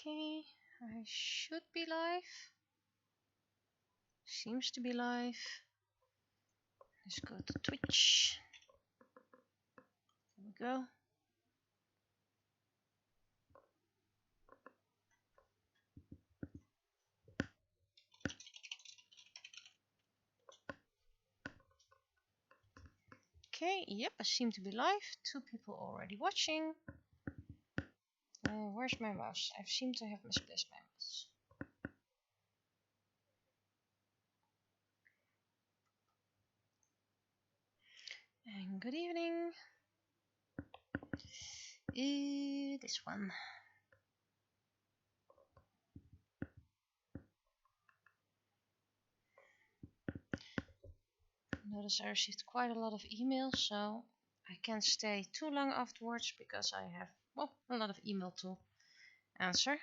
Okay, I should be live. Seems to be live. Let's go to Twitch. There we go. Okay, yep, I seem to be live. 2 people already watching. Where's my mouse? I seem to have misplaced my mouse. And good evening. This one. Notice I received quite a lot of emails, so I can't stay too long afterwards because I have, well, a lot of email to answer.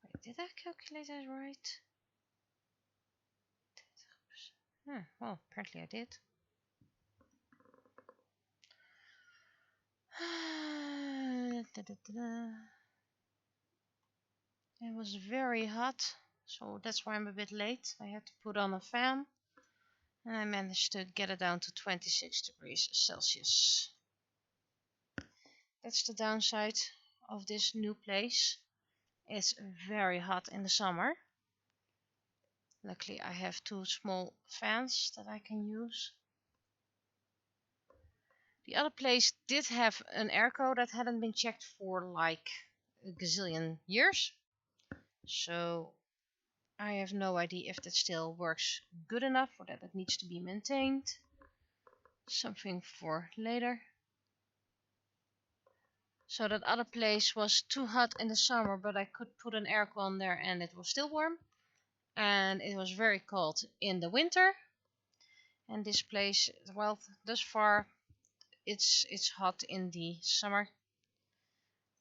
Wait, did I calculate that right? Well, apparently I did. It was very hot, so that's why I'm a bit late. I had to put on a fan, and I managed to get it down to 26 degrees Celsius. That's the downside of this new place. It's very hot in the summer. Luckily I have 2 small fans that I can use. The other place did have an airco that hadn't been checked for like a gazillion years. So I have no idea if that still works good enough or that it needs to be maintained. Something for later. So that other place was too hot in the summer, but I could put an aircon on there and it was still warm. And it was very cold in the winter. And this place, well, thus far it's hot in the summer,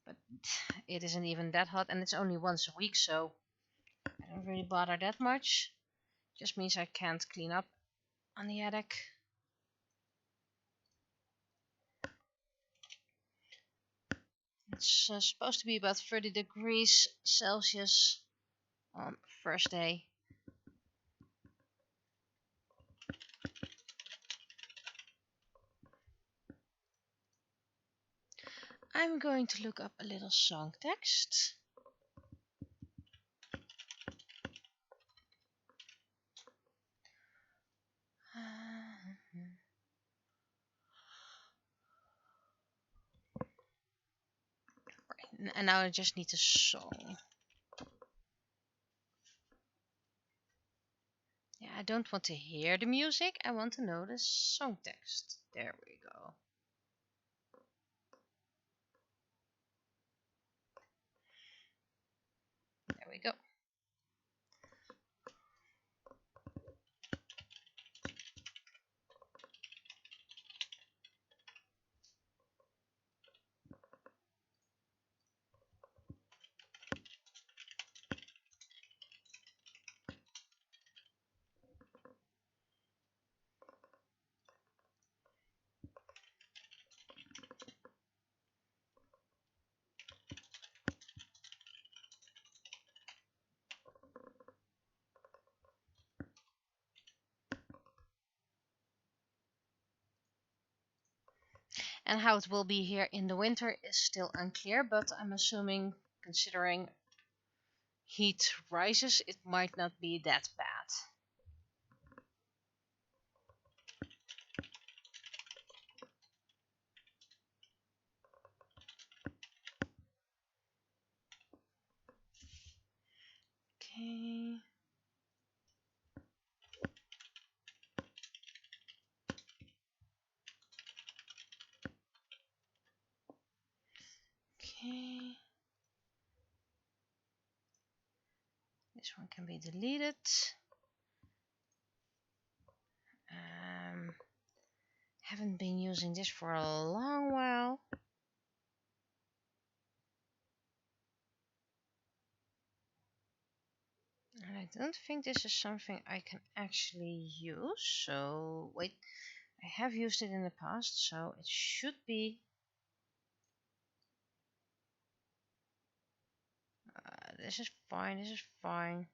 but it isn't even that hot, and it's only once a week, so I don't really bother that much. Just means I can't clean up on the attic. It's supposed to be about 30 degrees Celsius on first day. I'm going to look up a little song text. Right, and now I just need a song. Yeah, I don't want to hear the music, I want to know the song text. There we go. There we go. And how it will be here in the winter is still unclear, but I'm assuming, considering heat rises, it might not be that bad. Okay. Okay. This one can be deleted. Haven't been using this for a long while. And I I don't think this is something I can actually use. So wait, I have used it in the past, so it should be. This is fine. This is fine.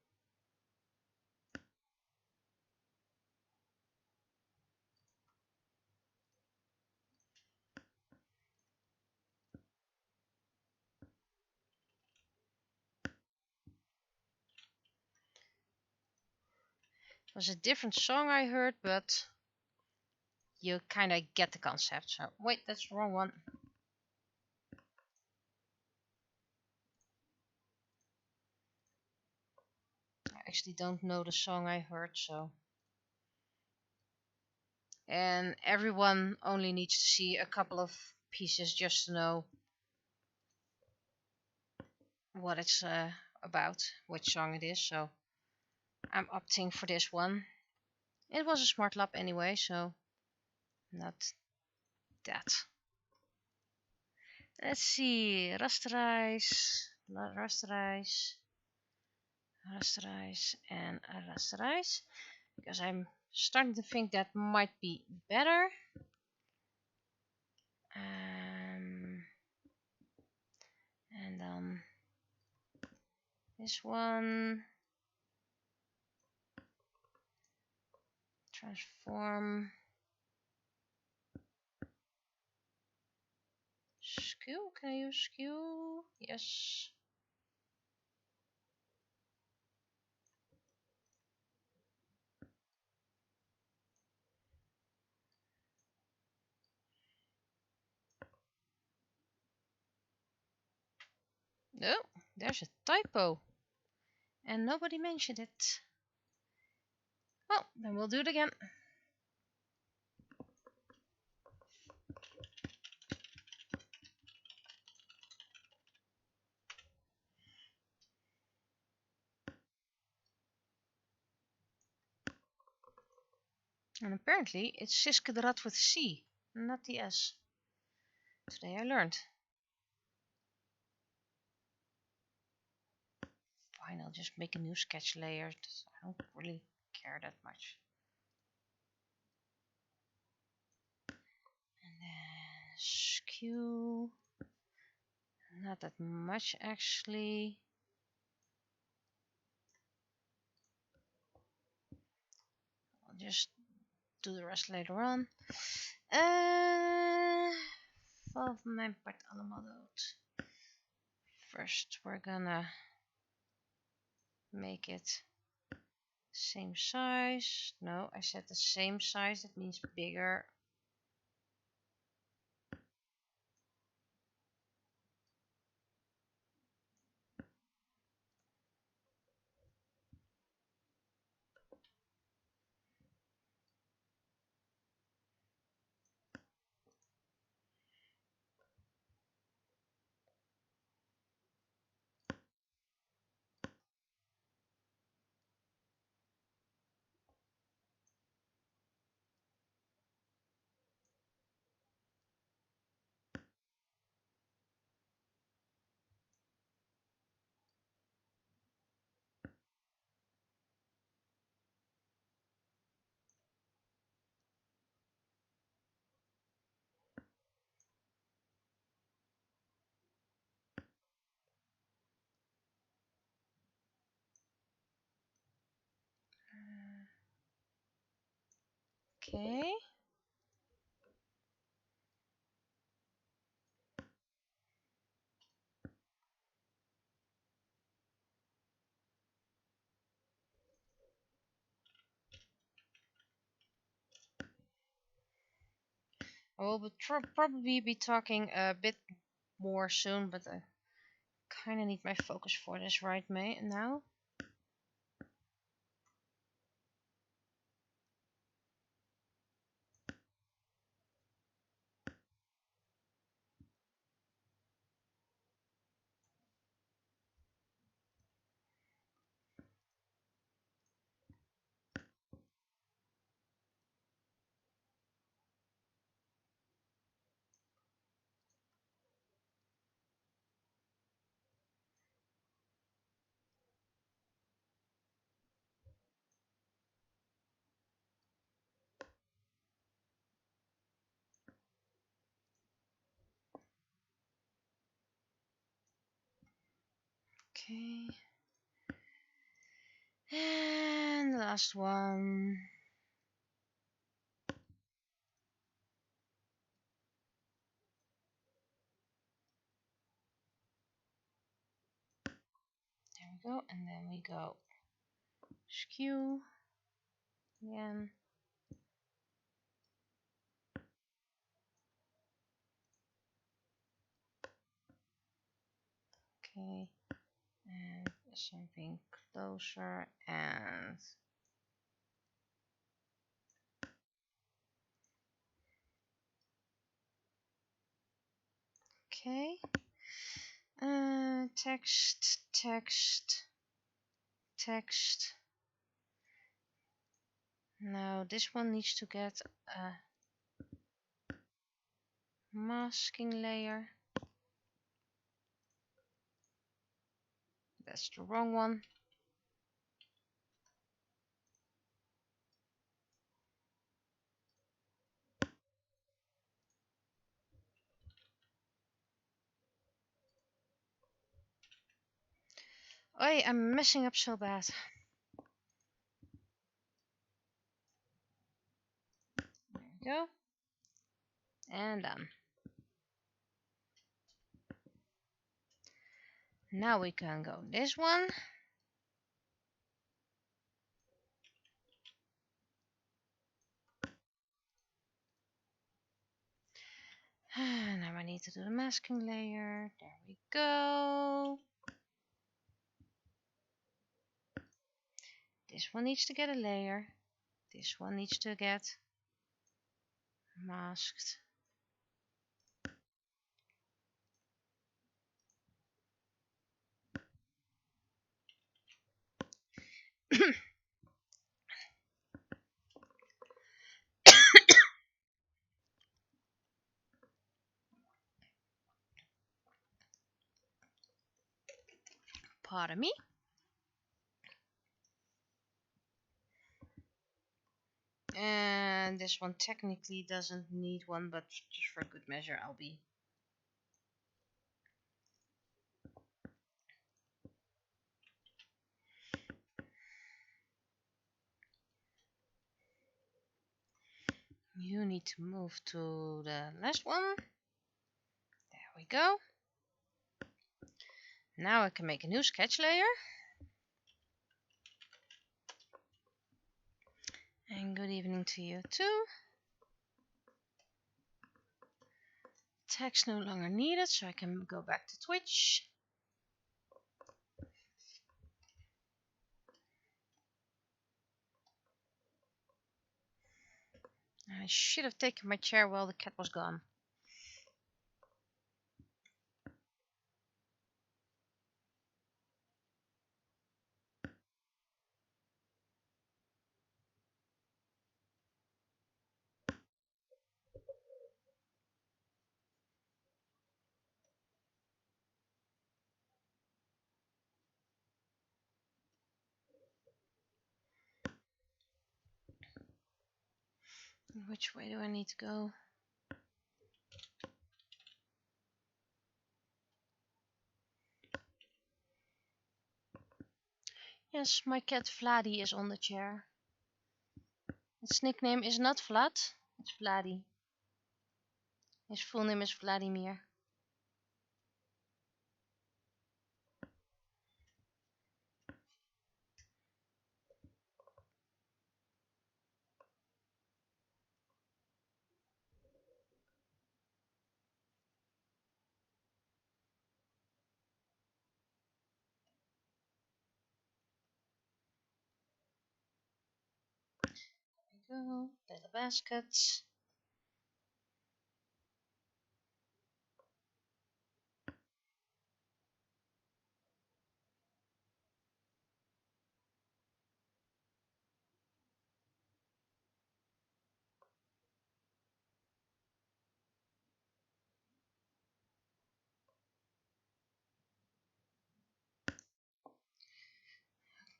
It was a different song I heard, but you kind of get the concept. So wait, that's the wrong one. I actually don't know the song I heard, so. And everyone only needs to see a couple of pieces just to know what it's about, which song it is. So I'm opting for this one. It was a smart lap anyway, so not that. Let's see, rasterize, rasterize, rasterize, and rasterize, because I'm starting to think that might be better. And then this one, transform, skew. Can I use skew? Yes. No, there's a typo, and nobody mentioned it. Well, then we'll do it again. And apparently it's Siske de Rat with C, not the S. Today I learned. Fine, I'll just make a new sketch layer. I don't really care that much. And then skew. Not that much actually. I'll just do the rest later on. Van mijn part allemaal dood. First we're gonna make it same size. No, I said the same size, that means bigger. Okay. I will probably be talking a bit more soon, but I kind of need my focus for this right now. Okay. And the last one. There we go. And then we go skew again. Okay. And something closer and okay. Text, text, text. Now this one needs to get a masking layer. That's the wrong one. Oh, I'm messing up so bad. There we go. And done. Now we can go this one. Now I need to do the masking layer. There we go. This one needs to get a layer. This one needs to get masked. Pardon me. And this one technically doesn't need one, but just for good measure I'll be. You need to move to the last one. There we go. Now I can make a new sketch layer. And good evening to you too. Text no longer needed, so I can go back to Twitch. I should have taken my chair while the cat was gone. Which way do I need to go? Yes, my cat Vladi is on the chair. Its nickname is not Vlad, it's Vladi. His full name is Vladimir. There we go, little baskets.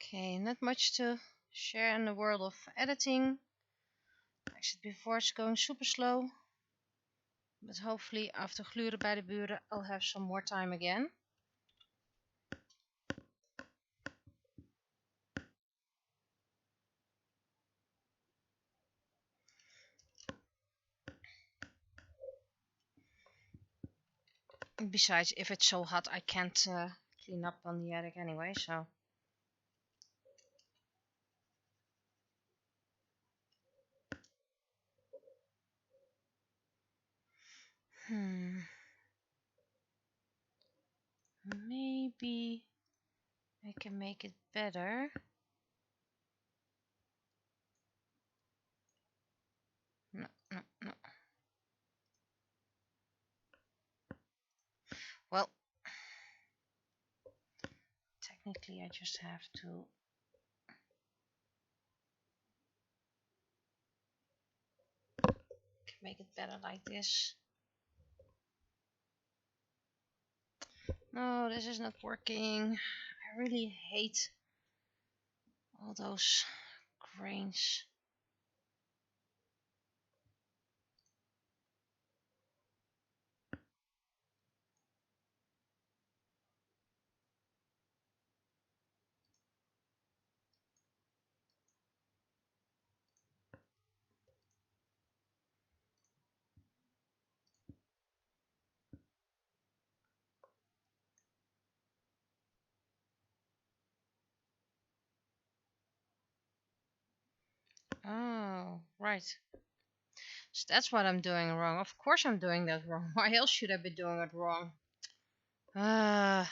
Okay, not much to share in the world of editing. Like I said before, it's going super slow. But hopefully after Gluren bij de Buren I'll have some more time again. Besides, if it's so hot, I can't clean up on the attic anyway, so. Maybe I can make it better. No, no, no. Well, technically I just have to make it better like this. No, this is not working. I really hate all those grains. Oh, right. So that's what I'm doing wrong. Of course I'm doing that wrong. Why else should I be doing it wrong? Blur.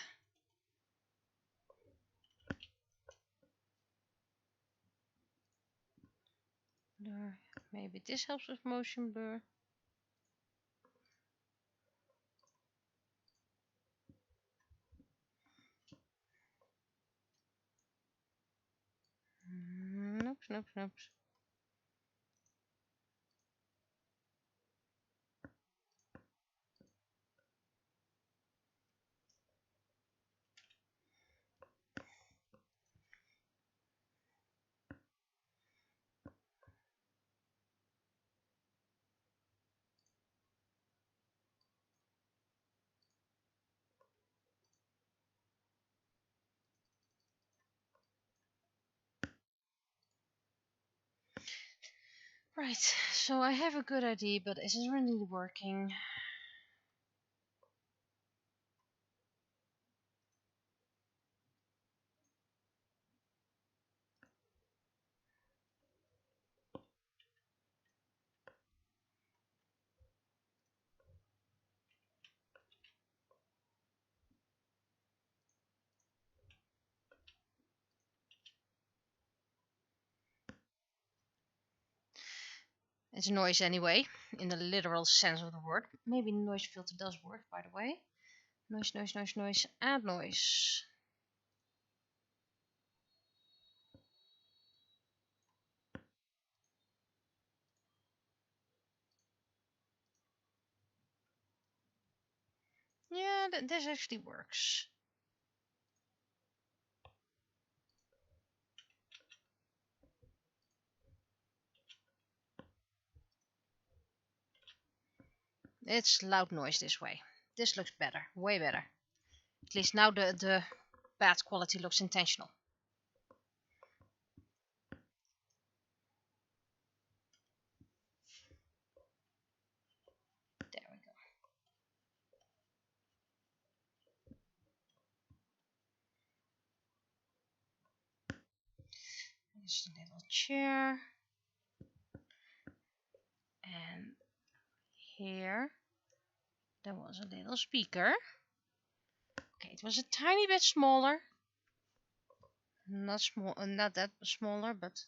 Maybe this helps with motion blur. Nope, nope, nope. Right, so I have a good idea, but is it really working? It's noise anyway, in the literal sense of the word. Maybe noise filter does work, by the way. Noise, noise, noise, noise, add noise. Yeah, this actually works. It's loud noise this way. This looks better, way better. At least now the bad quality looks intentional. There we go. There's a little chair. And here there was a little speaker. Okay, it was a tiny bit smaller. Not small, not that smaller, but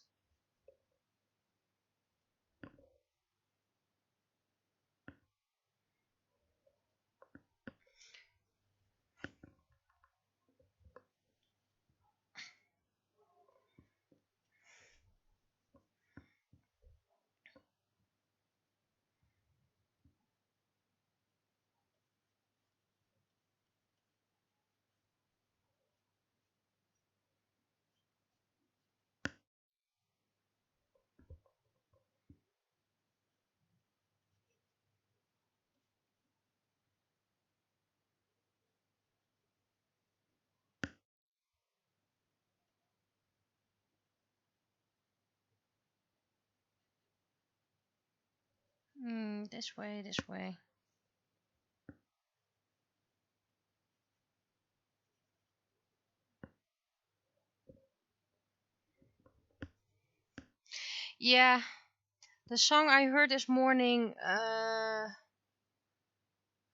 this way, this way. Yeah, the song I heard this morning,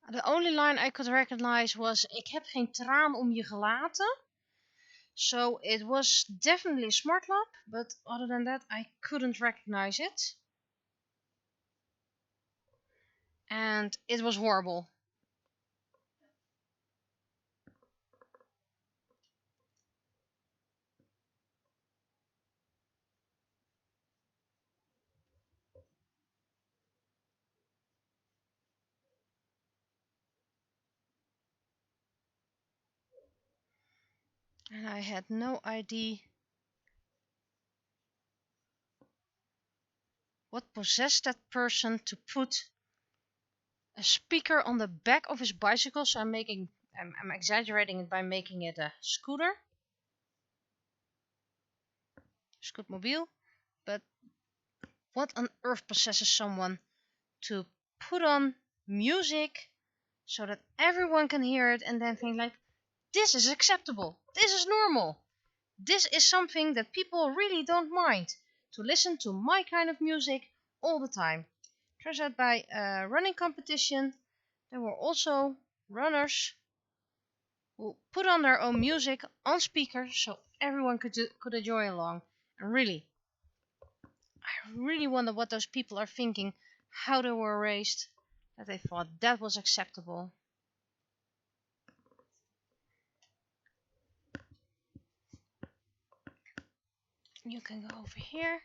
the only line I could recognize was ik heb geen traan om je gelaten. So it was definitely Smart Lab, but other than that I couldn't recognize it. And it was horrible. And I had no idea what possessed that person to put a speaker on the back of his bicycle. So I'm exaggerating it by making it a scootmobile. But what on earth possesses someone to put on music so that everyone can hear it and then think like, this is acceptable, this is normal, this is something that people really don't mind, to listen to my kind of music all the time. Turns out by a running competition there were also runners who put on their own music on speakers so everyone could enjoy along. And really, I really wonder what those people are thinking, how they were raised, that they thought that was acceptable. You can go over here.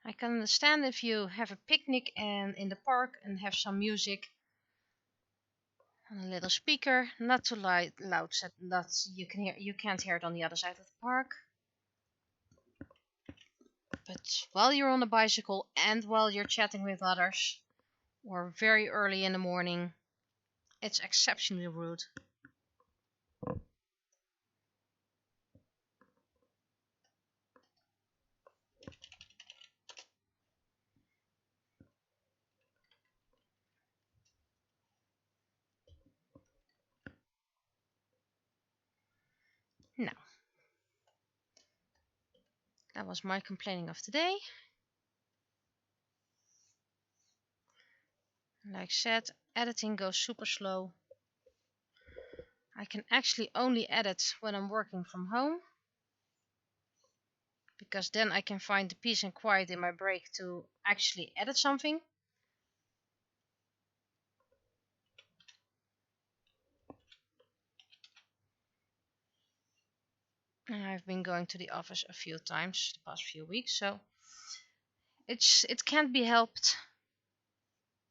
I can understand if you have a picnic and in the park and have some music on a little speaker, not too loud, so that you can't hear it on the other side of the park. But while you're on a bicycle and while you're chatting with others, or very early in the morning, it's exceptionally rude. Now, that was my complaining of today. Like I said, editing goes super slow. I can actually only edit when I'm working from home, because then I can find the peace and quiet in my break to actually edit something. And I've been going to the office a few times the past few weeks, so it can't be helped.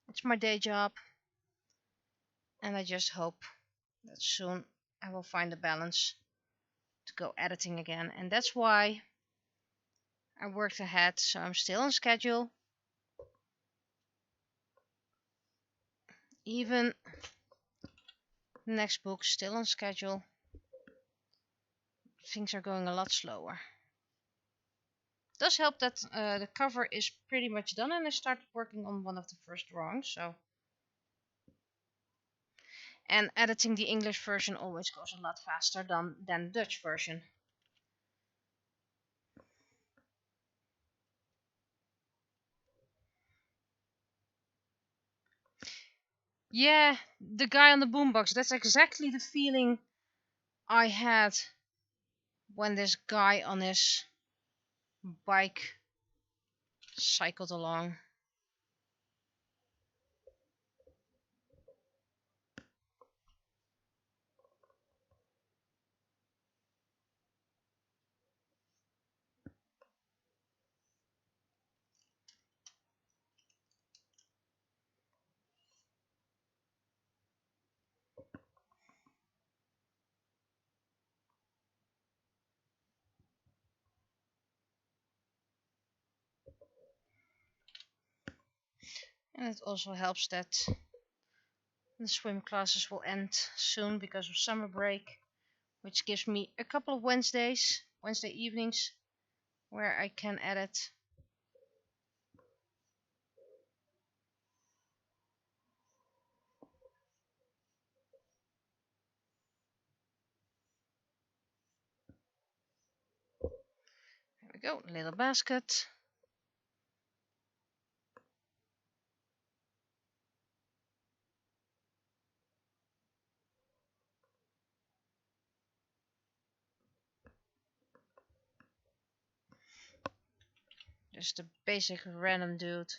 It's my day job, and I just hope that soon I will find a balance to go editing again. And that's why I worked ahead, so I'm still on schedule. Even the next book still on schedule. Things are going a lot slower. It does help that the cover is pretty much done, and I started working on one of the first drawings. So, and editing the English version always goes a lot faster than the Dutch version. Yeah, the guy on the boombox. That's exactly the feeling I had when this guy on his bike cycled along. And it also helps that the swim classes will end soon because of summer break, which gives me a couple of Wednesday evenings, where I can edit. go, little basket. Just a basic random dude.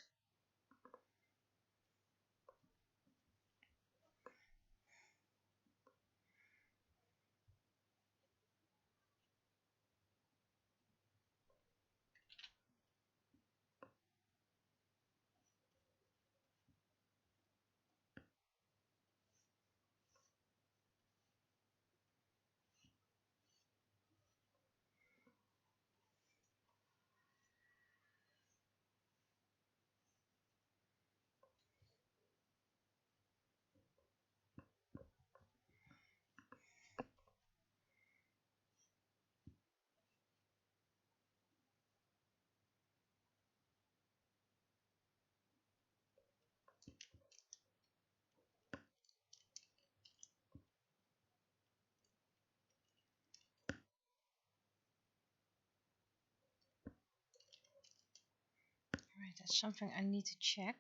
Right, that's something I need to check.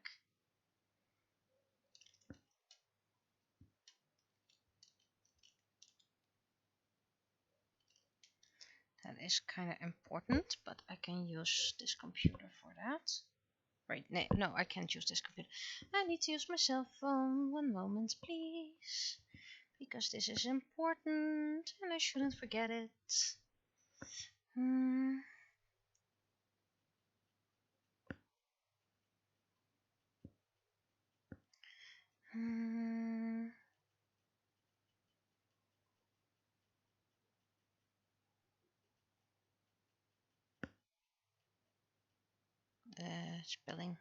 That is kind of important, but I can use this computer for that. Right, no, I can't use this computer. I need to use my cell phone. 1 moment, please. Because this is important and I shouldn't forget it. Hmm. Hmm. Spelling.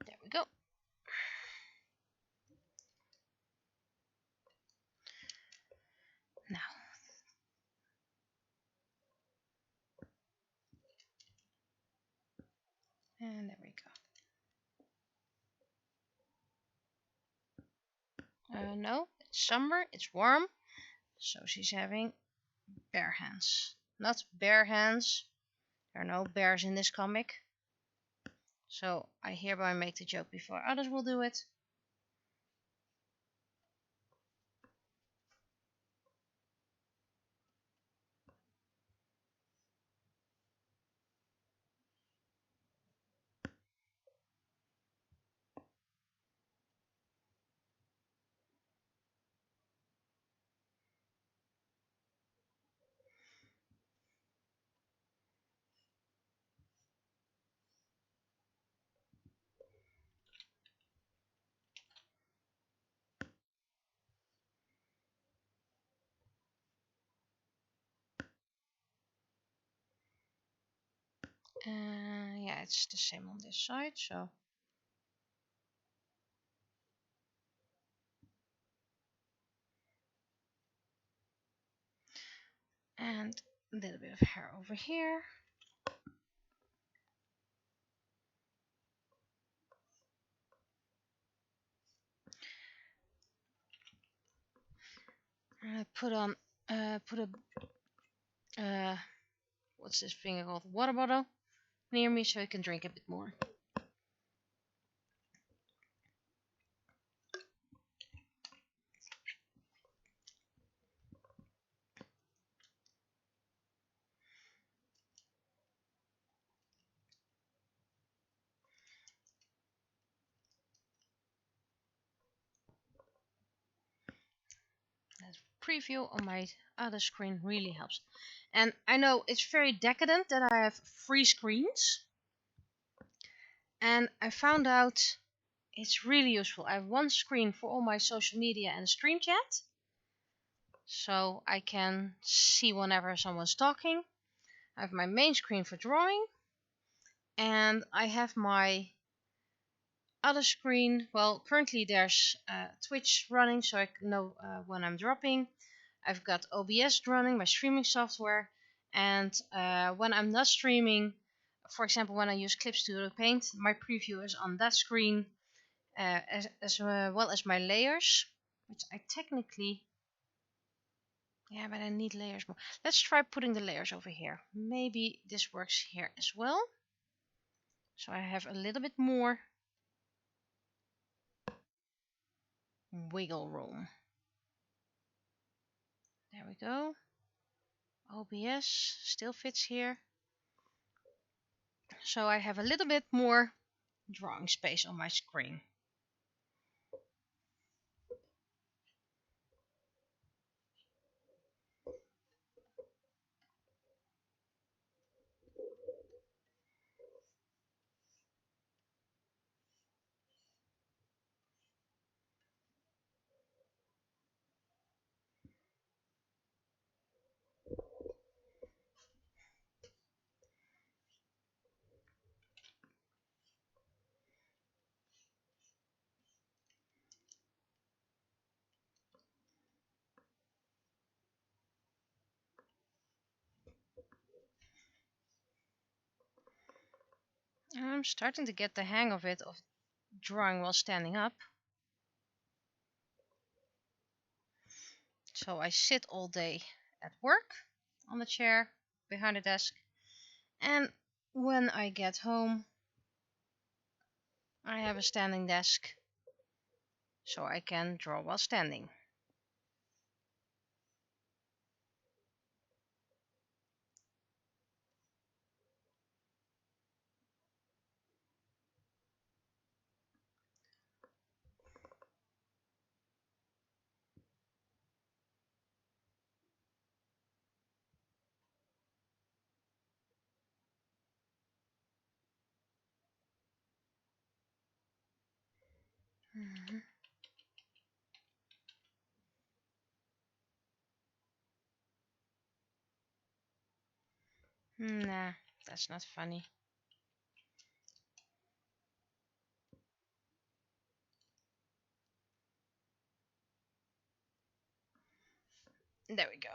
There we go. Now. And there we go. No, it's summer, it's warm. So she's having bare hands. Not bare hands. There are no bears in this comic. So I hereby make the joke before others will do it. Yeah, it's the same on this side, so. And a little bit of hair over here. Put a what's this thing called? Water bottle near me so I can drink a bit more. That preview on my other screen really helps. And I know it's very decadent that I have 3 screens. And I found out it's really useful. I have 1 screen for all my social media and stream chat. So I can see whenever someone's talking. I have my main screen for drawing. And I have my other screen. Well, currently there's Twitch running so I know when I'm dropping. I've got OBS running, my streaming software. And when I'm not streaming for example, when I use Clip Studio Paint, my preview is on that screen, as well as my layers, which I technically, yeah, but I need layers more. Let's try putting the layers over here. Maybe this works here as well. So I have a little bit more wiggle room. There we go. OBS still fits here. So I have a little bit more drawing space on my screen. I'm starting to get the hang of it, of drawing while standing up. So I sit all day at work on the chair behind the desk, and when I get home I have a standing desk, so I can draw while standing. Nah, that's not funny. There we go.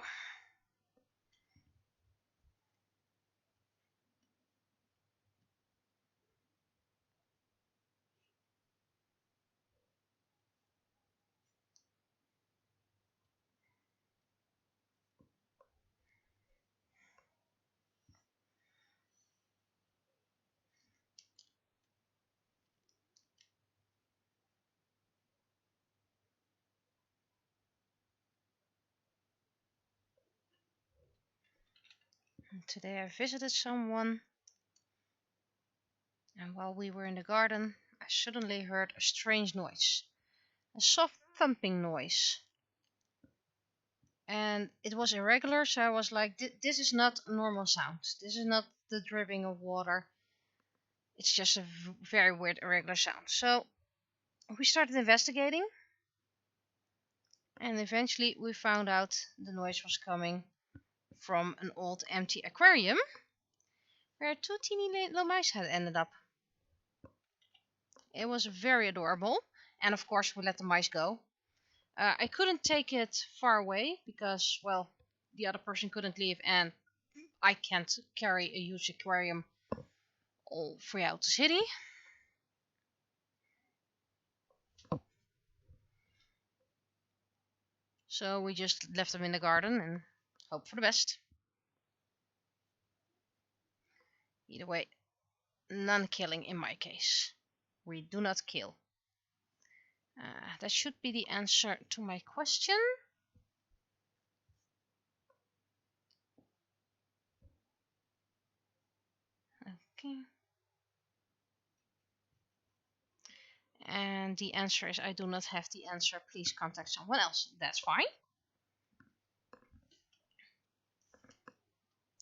Today I visited someone, and while we were in the garden I suddenly heard a strange noise. A soft thumping noise. And it was irregular, so I was like, this is not a normal sound. This is not the dripping of water. It's just a very weird irregular sound. So we started investigating, and eventually we found out the noise was coming from an old empty aquarium where two teeny little mice had ended up. It was very adorable, and of course we let the mice go. I couldn't take it far away because, well, the other person couldn't leave, and I can't carry a huge aquarium all throughout the city. So we just left them in the garden and hope for the best. Either way, none killing in my case. We do not kill. That should be the answer to my question. Okay. And the answer is I do not have the answer. Please contact someone else. That's fine.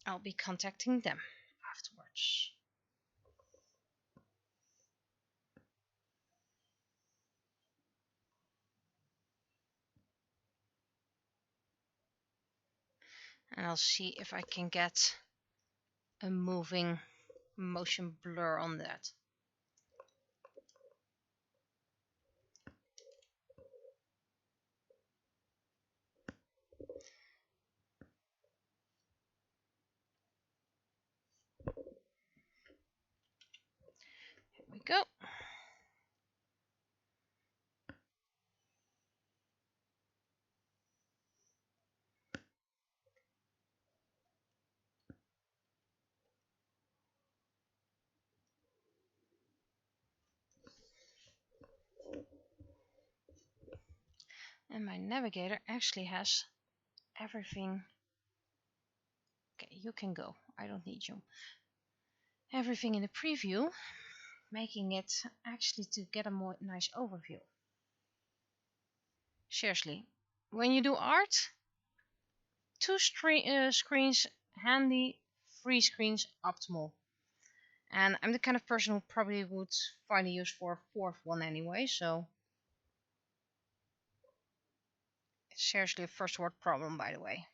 I'll be contacting them afterwards. And I'll see if I can get a moving motion blur on that. go. And my navigator actually has everything. Okay, you can go. I don't need you. Everything in the preview, making it actually to get a more nice overview. Seriously, when you do art, two screens handy, 3 screens optimal. And I'm the kind of person who probably would find a use for a fourth one anyway, so it's seriously a first world problem, by the way.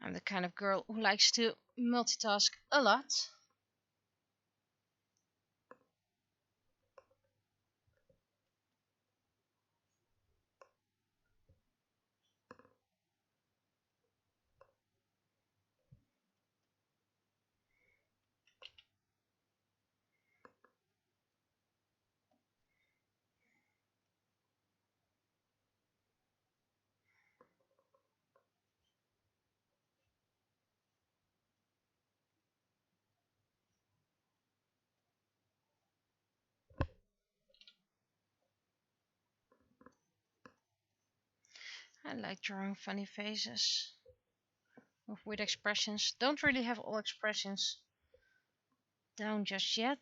I'm the kind of girl who likes to multitask a lot. I like drawing funny faces with weird expressions. Don't really have all expressions down just yet.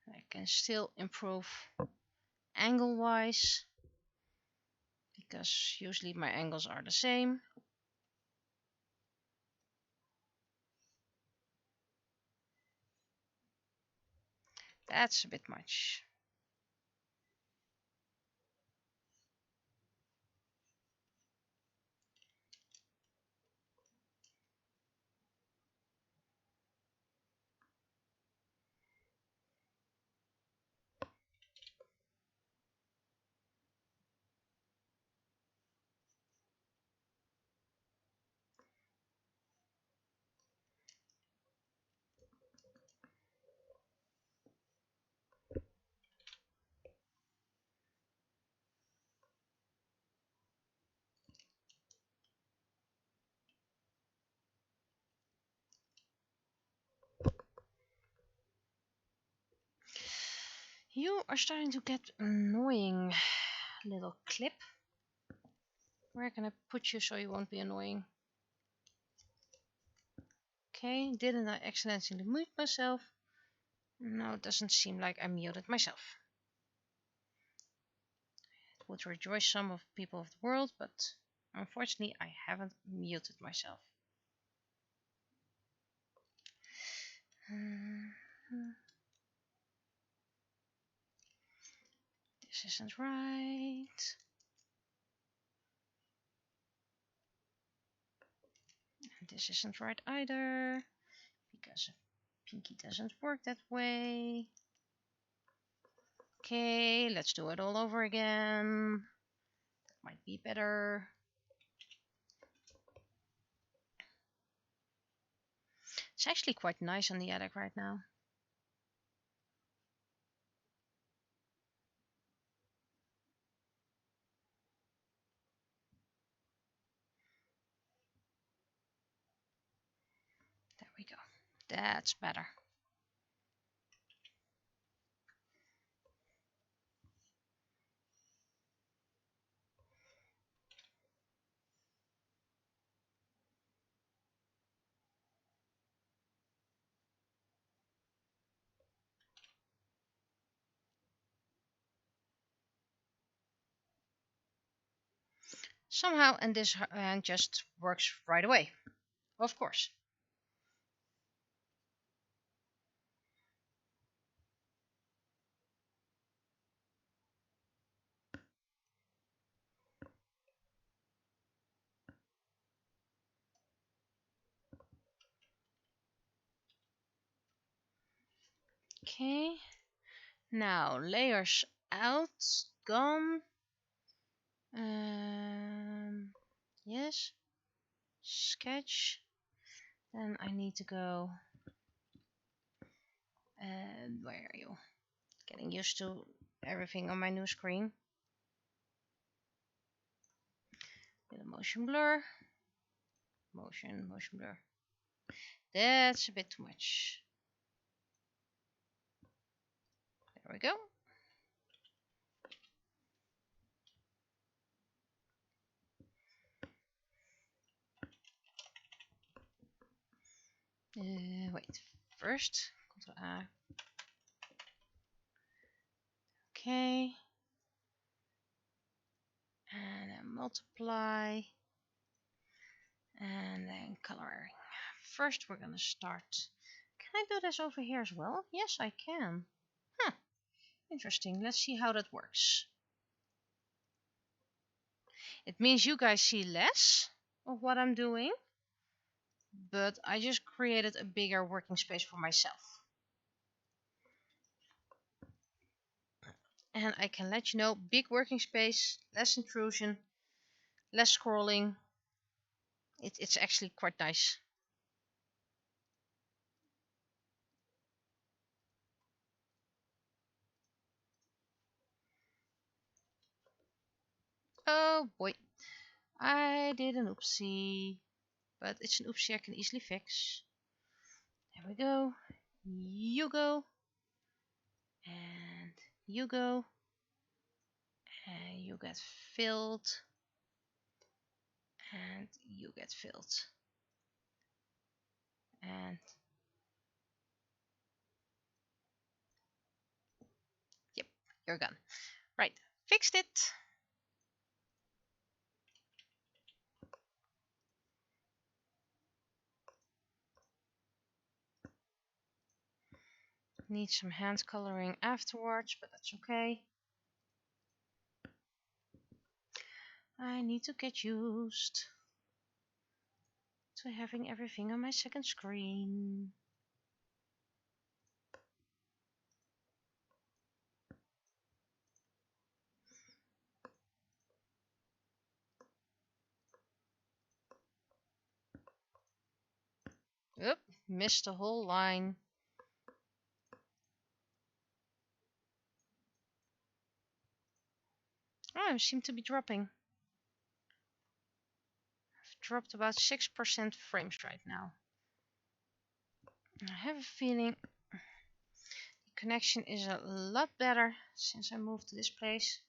I can still improve angle wise, because usually my angles are the same. That's a bit much. You are starting to get annoying, little clip. Where can I put you so you won't be annoying? Okay, didn't I accidentally mute myself? No, it doesn't seem like I muted myself. It would rejoice some of people of the world, but unfortunately I haven't muted myself. This isn't right. And this isn't right either, because pinky doesn't work that way. Okay, let's do it all over again. That might be better. It's actually quite nice on the attic right now. There we go. That's better. Somehow, and this hand just works right away. Of course. Okay. Now layers out, gone. Yes. Sketch. Then I need to go. Where are you? Getting used to everything on my new screen. Get a motion blur. Motion blur. That's a bit too much. There we go. Wait. First, Ctrl A. Okay. And then multiply. And then coloring. First, we're gonna start. Can I do this over here as well? Yes, I can. Huh. Interesting. Let's see how that works. It means you guys see less of what I'm doing, but I just created a bigger working space for myself. And I can let you know, big working space, less intrusion, less scrolling. It's actually quite nice. Oh boy, I did an oopsie, but it's an oopsie I can easily fix. There we go. You go. And you go. And you get filled. And you get filled. And yep, you're gone. Right, fixed it. Need some hand coloring afterwards, but that's okay. I need to get used to having everything on my second screen. Oop, missed the whole line. Oh, I seem to be dropping. I've dropped about 6% frames right now. I have a feeling the connection is a lot better since I moved to this place.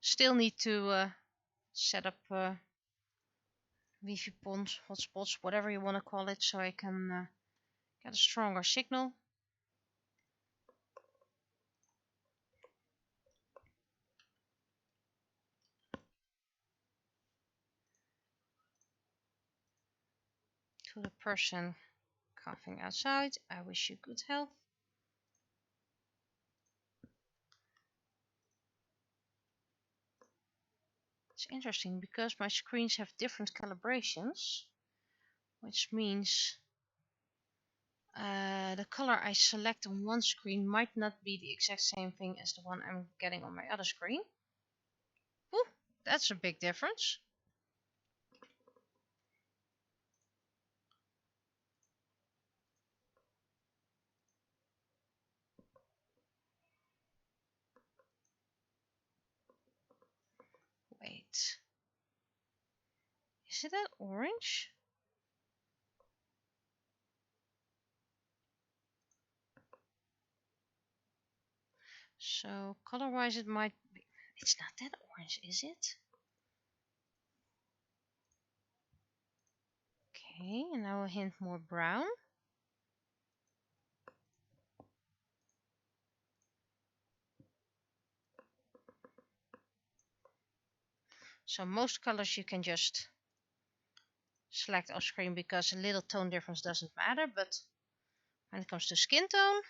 Still need to set up Wi-Fi ponds, hotspots, whatever you want to call it, so I can get a stronger signal. To the person coughing outside, I wish you good health. It's interesting because my screens have different calibrations, which means the color I select on one screen might not be the exact same thing as the one I'm getting on my other screen. Ooh, that's a big difference. Wait. Is it that orange? So color-wise it might be... It's not that orange, is it? Okay, and now a hint more brown. So most colors you can just select off screen because a little tone difference doesn't matter, but when it comes to skin tone,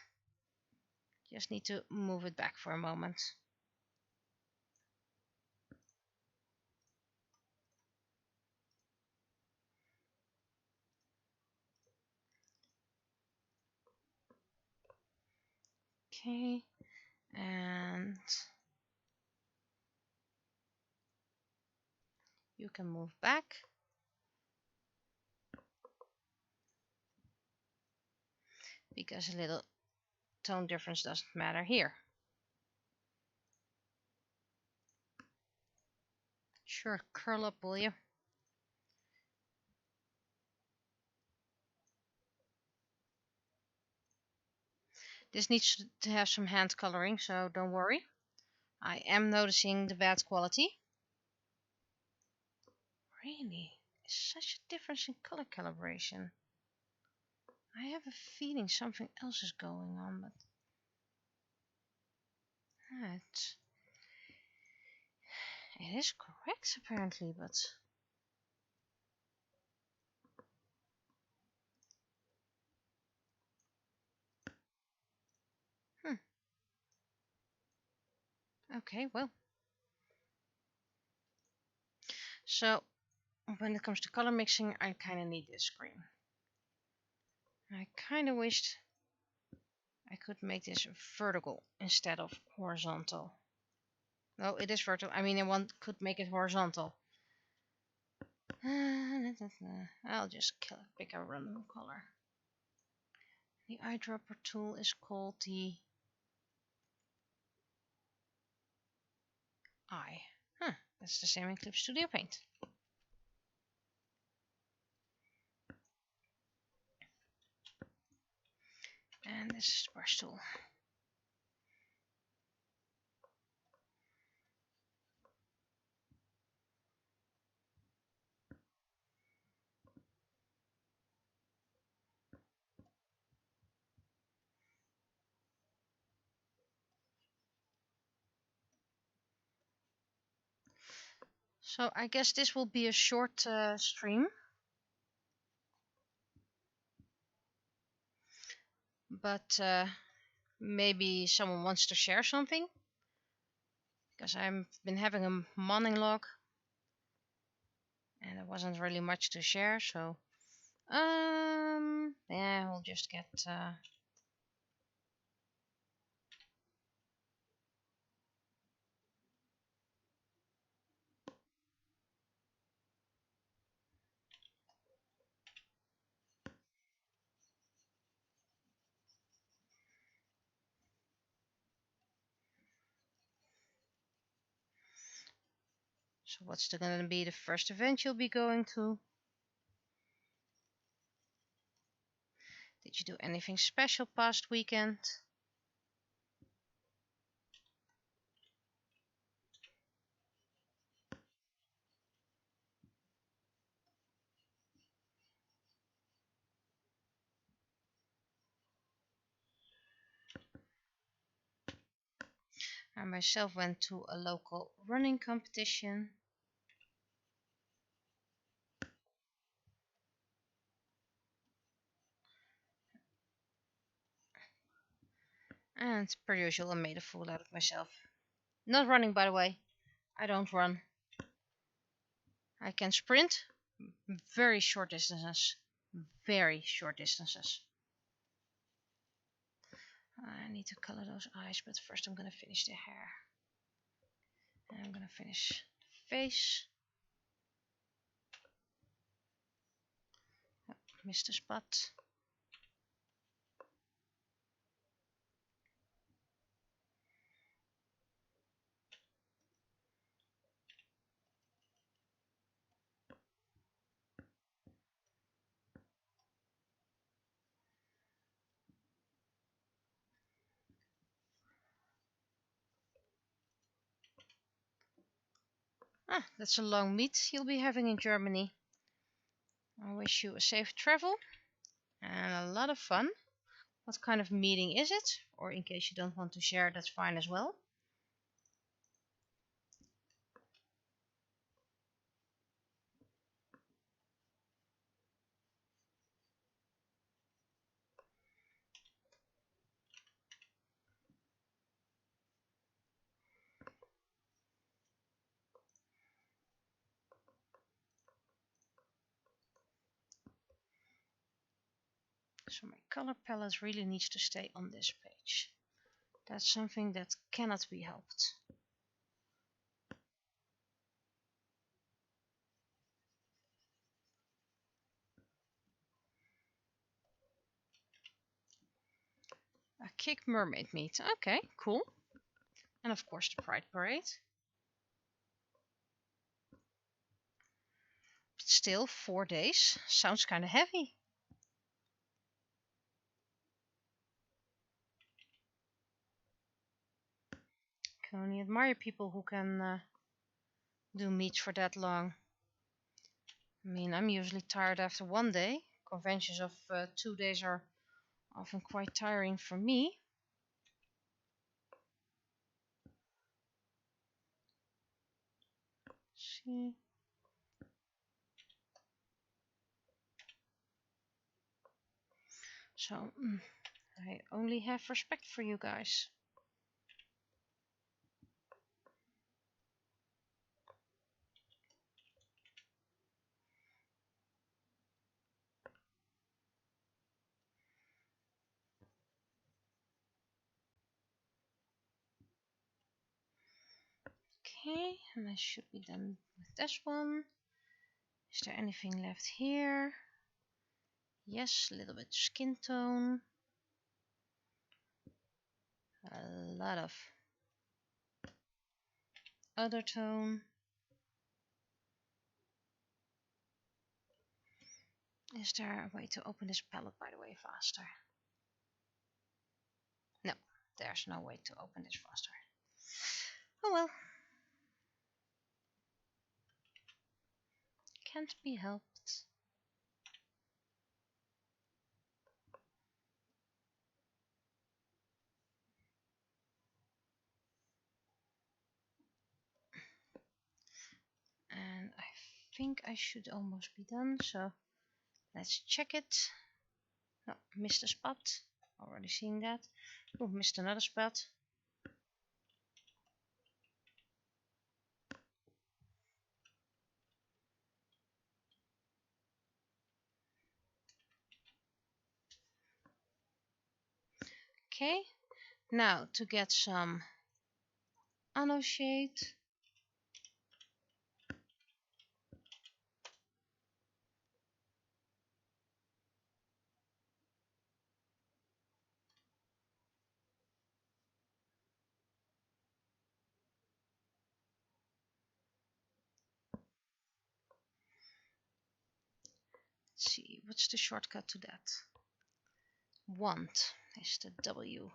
just need to move it back for a moment. Okay, and you can move back. Because a little tone difference doesn't matter here. Sure, curl up, will you? This needs to have some hand coloring, so don't worry. I am noticing the bad quality. Really? Such a difference in color calibration. I have a feeling something else is going on, but it is correct apparently, but okay, well. So when it comes to color mixing, I kind of need this screen. I kind of wished I could make this vertical instead of horizontal. No, it is vertical. I mean, could make it horizontal. I'll just pick a random color. The eyedropper tool is called the eye. That's the same in Clip Studio Paint. And this is the brush tool. So I guess this will be a short stream. But maybe someone wants to share something. Because I've been having a morning log. And there wasn't really much to share, so yeah, we'll just get so what's going to be the first event you'll be going to? Did you do anything special past weekend? I myself went to a local running competition. And per usual, I made a fool out of myself. Not running, by the way. I don't run. I can sprint very short distances. Very short distances. I need to color those eyes, but first I'm going to finish the hair. And I'm going to finish the face. Oh, missed a spot. That's a long meet you'll be having in Germany. I wish you a safe travel and a lot of fun. What kind of meeting is it? Or in case you don't want to share, that's fine as well. So my color palette really needs to stay on this page. That's something that cannot be helped. A kick mermaid meat. Okay, cool. And of course the Pride Parade. But still, 4 days. Sounds kind of heavy. Can only admire people who can do meat for that long. I mean, I'm usually tired after 1 day. Conventions of 2 days are often quite tiring for me. See. So, I only have respect for you guys. Okay, and I should be done with this one. Is there anything left here? Yes, a little bit skin tone. A lot of other tone. Is there a way to open this palette, by the way, faster? No, there's no way to open this faster. Oh well. Can't be helped. And I think I should almost be done, so let's check it. No, missed a spot. Already seen that. Oh, missed another spot. Okay, now to get some Anno shade. Let's see, what's the shortcut to that? Want is the W.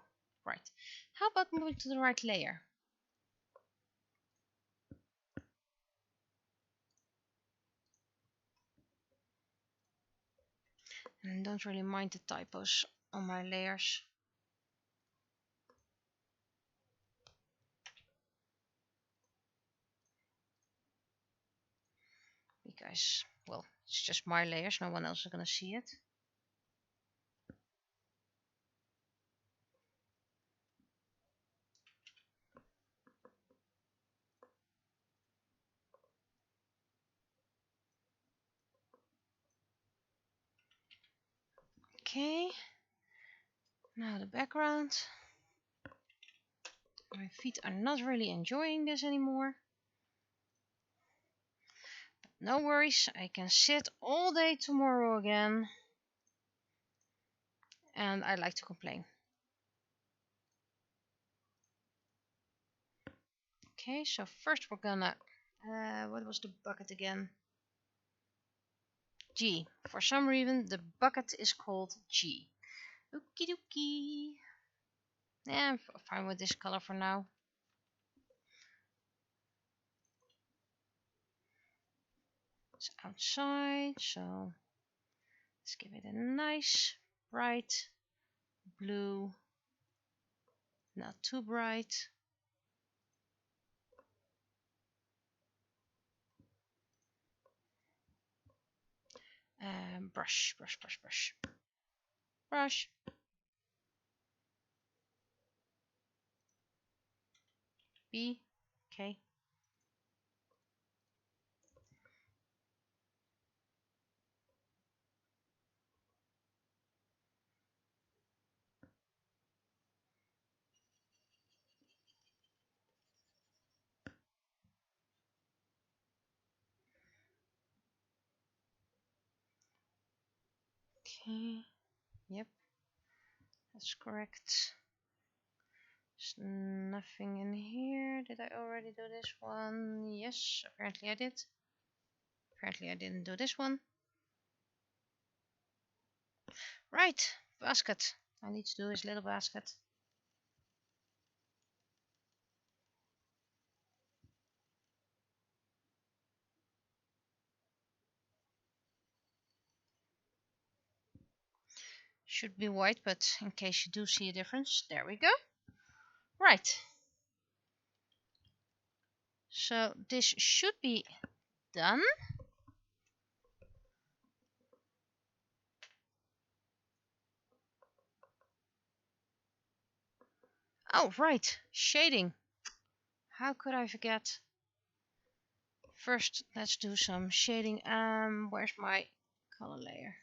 Right. How about moving to the right layer? And don't really mind the typos on my layers. Because, well, it's just my layers, no one else is gonna see it. Okay, now the background. My feet are not really enjoying this anymore. But no worries, I can sit all day tomorrow again. And I like to complain. Okay, so first we're gonna... what was the bucket again? G. For some reason the bucket is called G. Okie dokie. Yeah, I'm fine with this color for now. It's outside, so let's give it a nice bright blue. Not too bright. Brush, brush, brush, brush. Brush. B. Okay. Okay. Yep. That's correct. There's nothing in here. Did I already do this one? Yes, apparently I did. Apparently I didn't do this one. Right, basket. I need to do this little basket. Should be white, but in case you do see a difference, there we go. Right. So this should be done. Oh, right. Shading. How could I forget? First, let's do some shading. Where's my color layer?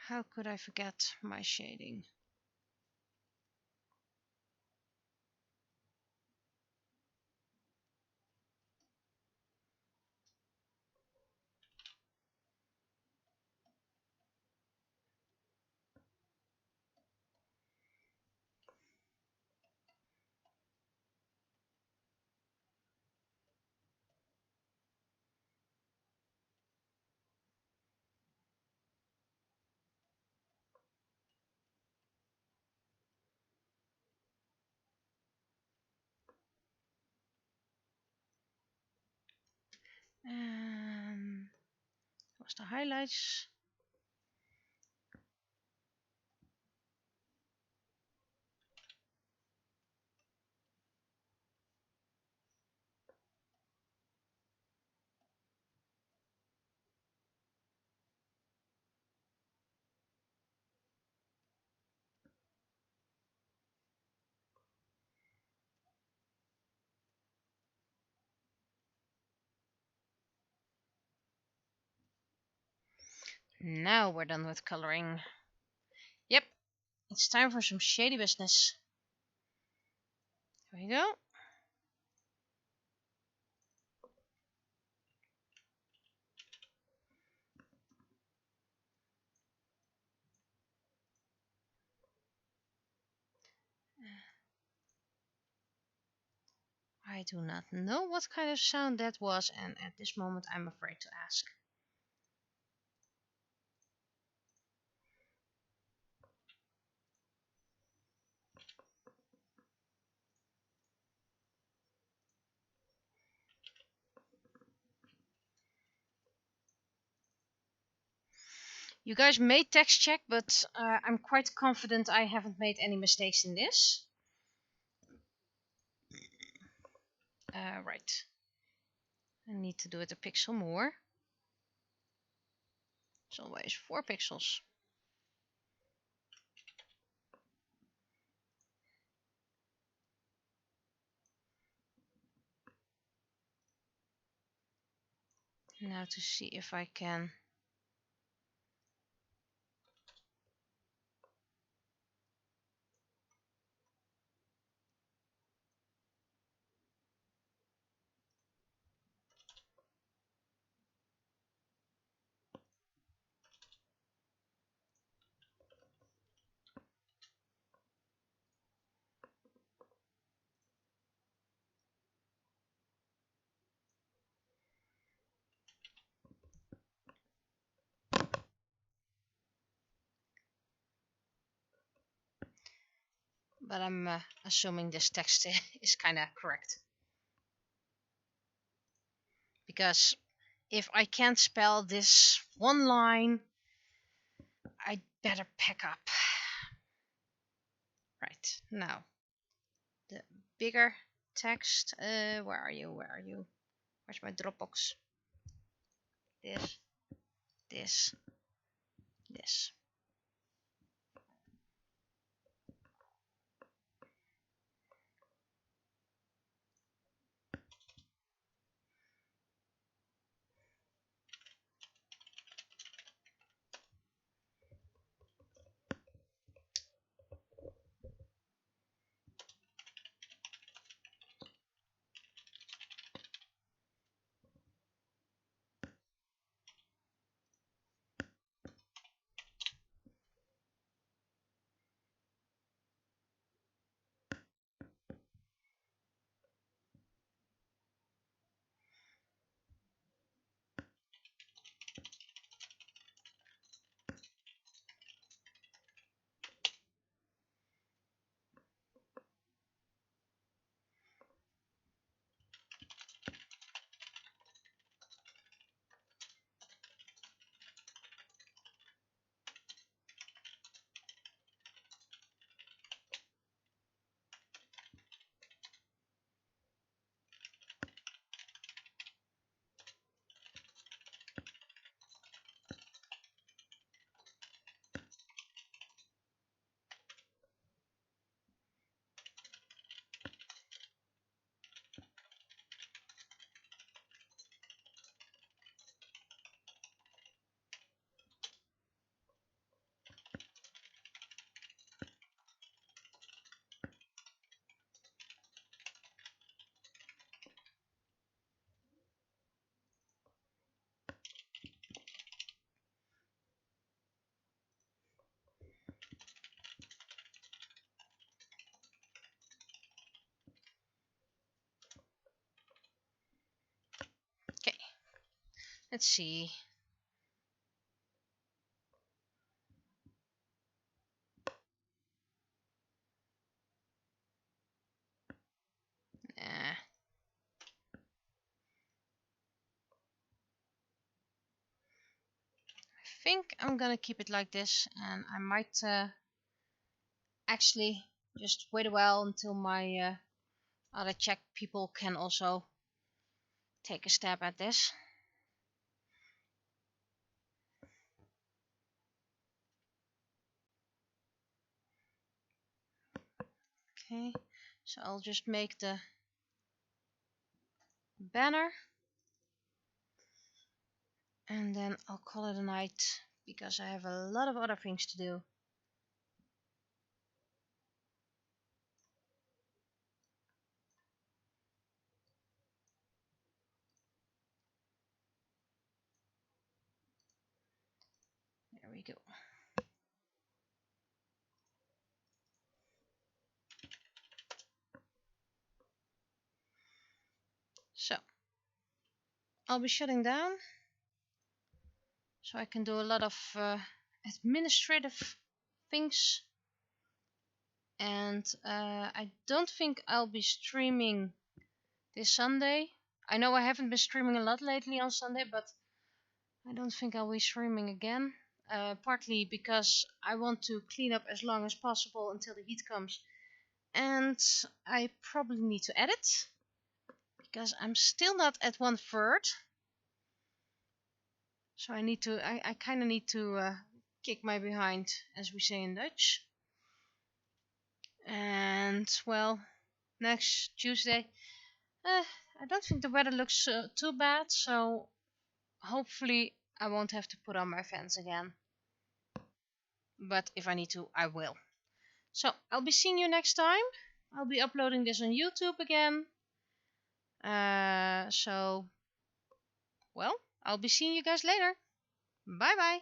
How could I forget my shading? What's the highlights? Now we're done with coloring. Yep, it's time for some shady business. Here we go. I do not know what kind of sound that was, and at this moment I'm afraid to ask. You guys made text check, but I'm quite confident I haven't made any mistakes in this. Right. I need to do it a pixel more. It's always 4 pixels. Now to see if I can... But I'm assuming this text is kind of correct. Because if I can't spell this one line, I'd better pack up. Right, now. The bigger text. Where are you? Where are you? Where's my Dropbox? This. This. This. Let's see. I think I'm gonna keep it like this, and I might actually just wait a while until my other Czech people can also take a stab at this. Okay, so I'll just make the banner and then I'll call it a night because I have a lot of other things to do. There we go. So I'll be shutting down so I can do a lot of administrative things, and I don't think I'll be streaming this Sunday. I know I haven't been streaming a lot lately on Sunday, but I don't think I'll be streaming again. Partly because I want to clean up as long as possible until the heat comes, and I probably need to edit because I'm still not at 1/3. So I kind of need to kick my behind, as we say in Dutch. And well, next Tuesday, I don't think the weather looks too bad, so hopefully I won't have to put on my fans again. But if I need to, I will. So I'll be seeing you next time. I'll be uploading this on YouTube again. So, well, I'll be seeing you guys later. Bye bye.